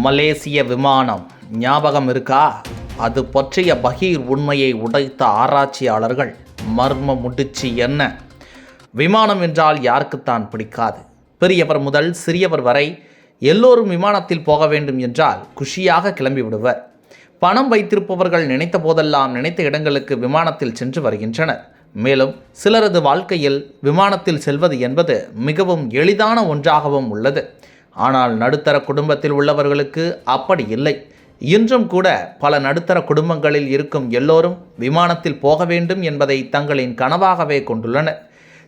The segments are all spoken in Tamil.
மலேசிய விமானம் ஞாபகம் இருக்கா? அது பற்றிய பகீர் உண்மையை உடைத்த ஆராய்ச்சியாளர்கள் மர்ம முடிச்சு என்ன? விமானம் என்றால் யாருக்குத்தான் பிடிக்காது? பெரியவர் முதல் சிறியவர் வரை எல்லோரும் விமானத்தில் போக வேண்டும் என்றால் குஷியாக கிளம்பி விடுவர். பணம் வைத்திருப்பவர்கள் நினைத்த போதெல்லாம் நினைத்த இடங்களுக்கு விமானத்தில் சென்று வருகின்றனர். மேலும் சிலரது வாழ்க்கையில் விமானத்தில் செல்வது என்பது மிகவும் எளிதான ஒன்றாகவும் உள்ளது. ஆனால் நடுத்தர குடும்பத்தில் உள்ளவர்களுக்கு அப்படி இல்லை. இன்றும் கூட பல நடுத்தர குடும்பங்களில் இருக்கும் எல்லோரும் விமானத்தில் போக வேண்டும் என்பதை தங்களின் கனவாகவே கொண்டுள்ளனர்.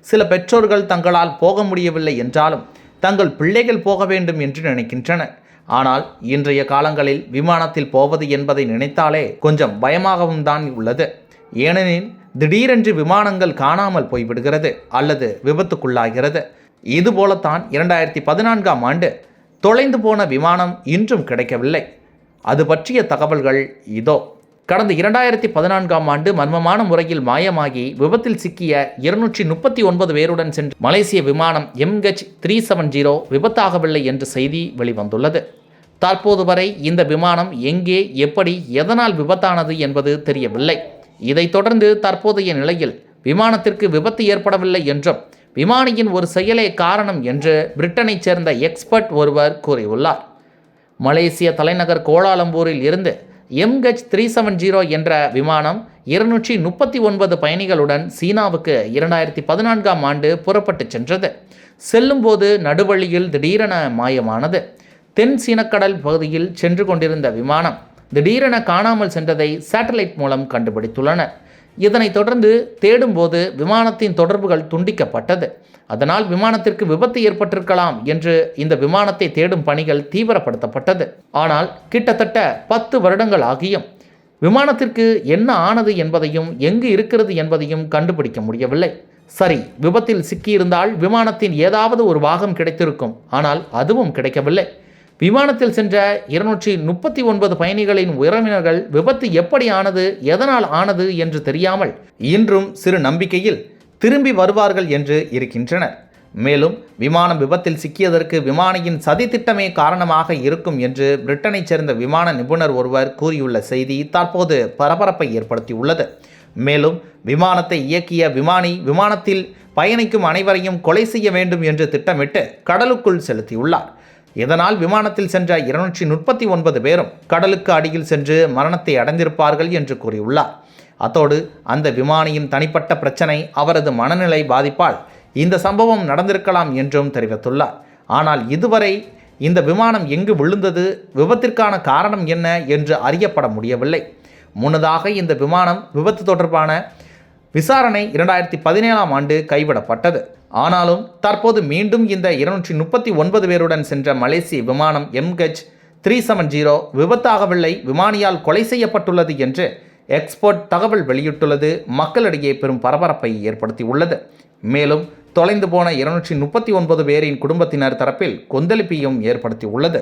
சில பெற்றோர்கள் தங்களால் போக முடியவில்லை என்றாலும் தங்கள் பிள்ளைகள் போக வேண்டும் என்று நினைக்கின்றனர். ஆனால் இன்றைய காலங்களில் விமானத்தில் போவது என்பதை நினைத்தாலே கொஞ்சம் பயமாகவும் தான் உள்ளது. ஏனெனில் திடீரென்று விமானங்கள் காணாமல் போய்விடுகிறது அல்லது விபத்துக்குள்ளாகிறது. இதுபோலத்தான் 2014ஆம் ஆண்டு தொலைந்து போன விமானம் இன்றும் கிடைக்கவில்லை. அது பற்றிய தகவல்கள் இதோ. கடந்த 2014ஆம் ஆண்டு மர்மமான முறையில் மாயமாகி விபத்தில் சிக்கிய 239 பேருடன் சென்று மலேசிய விமானம் MH370 விபத்தாகவில்லை என்ற செய்தி வெளிவந்துள்ளது. தற்போது வரை இந்த விமானம் எங்கே, எப்படி, எதனால் விபத்தானது என்பது தெரியவில்லை. இதைத் தொடர்ந்து தற்போதைய நிலையில் விமானத்திற்கு விபத்து ஏற்படவில்லை என்றும் விமானியின் ஒரு செயலே காரணம் என்று பிரிட்டனைச் சேர்ந்த எக்ஸ்பர்ட் ஒருவர் கூறியுள்ளார். மலேசிய தலைநகர் கோலாலம்பூரில் இருந்து MH370 என்ற விமானம் 239 பயணிகளுடன் சீனாவுக்கு 2014ஆம் ஆண்டு புறப்பட்டு சென்றது. செல்லும்போது நடுவழியில் திடீரென மாயமானது. தென் சீனக்கடல் பகுதியில் சென்று கொண்டிருந்த விமானம் திடீரென காணாமல் சென்றதை சேட்டலைட் மூலம் கண்டுபிடித்துள்ளனர். இதனைத் தொடர்ந்து தேடும்போது விமானத்தின் தொடர்புகள் துண்டிக்கப்பட்டது. அதனால் விமானத்திற்கு விபத்து ஏற்பட்டிருக்கலாம் என்று இந்த விமானத்தை தேடும் பணிகள் தீவிரப்படுத்தப்பட்டது. ஆனால் கிட்டத்தட்ட 10 வருடங்கள் ஆகியும் விமானத்திற்கு என்ன ஆனது என்பதையும் எங்கு இருக்கிறது என்பதையும் கண்டுபிடிக்க முடியவில்லை. சரி, விபத்தில் சிக்கியிருந்தால் விமானத்தின் ஏதாவது ஒரு பாகம் கிடைத்திருக்கும். ஆனால் அதுவும் கிடைக்கவில்லை. விமானத்தில் சென்ற 239 பயணிகளின் உறவினர்கள் விபத்து எப்படி ஆனது, எதனால் ஆனது என்று தெரியாமல் இன்றும் சிறு நம்பிக்கையில் திரும்பி வருவார்கள் என்று இருக்கின்றனர். மேலும் விமானம் விபத்தில் சிக்கியதற்கு விமானியின் சதித்திட்டமே காரணமாக இருக்கும் என்று பிரிட்டனைச் சேர்ந்த விமான நிபுணர் ஒருவர் கூறியுள்ள செய்தி தற்போது பரபரப்பை ஏற்படுத்தியுள்ளது. மேலும் விமானத்தை இயக்கிய விமானி விமானத்தில் பயணிக்கும் அனைவரையும் கொலை செய்ய வேண்டும் என்று திட்டமிட்டு கடலுக்குள் செலுத்தியுள்ளார். இதனால் விமானத்தில் சென்ற 239 பேரும் கடலுக்கு அடியில் சென்று மரணத்தை அடைந்திருப்பார்கள் என்று கூறியுள்ளார். அத்தோடு அந்த விமானியின் தனிப்பட்ட பிரச்சனை, அவரது மனநிலை பாதிப்பால் இந்த சம்பவம் நடந்திருக்கலாம் என்றும் தெரிவித்துள்ளார். ஆனால் இதுவரை இந்த விமானம் எங்கு விழுந்தது, விபத்திற்கான காரணம் என்ன என்று அறியப்பட முடியவில்லை. முன்னதாக இந்த விமானம் விபத்து தொடர்பான விசாரணை 2017ஆம் ஆண்டு கைவிடப்பட்டது. ஆனாலும் தற்போது மீண்டும் இந்த 239 பேருடன் சென்ற மலேசிய விமானம் MH370 விபத்தாகவில்லை, விமானியால் கொலை செய்யப்பட்டுள்ளது என்று எக்ஸ்பர்ட் தகவல் வெளியிட்டுள்ளது மக்களிடையே பெரும் பரபரப்பை ஏற்படுத்தியுள்ளது. மேலும் தொலைந்து போன 239 பேரின் குடும்பத்தினர் தரப்பில் கொந்தளிப்பையும் ஏற்படுத்தியுள்ளது.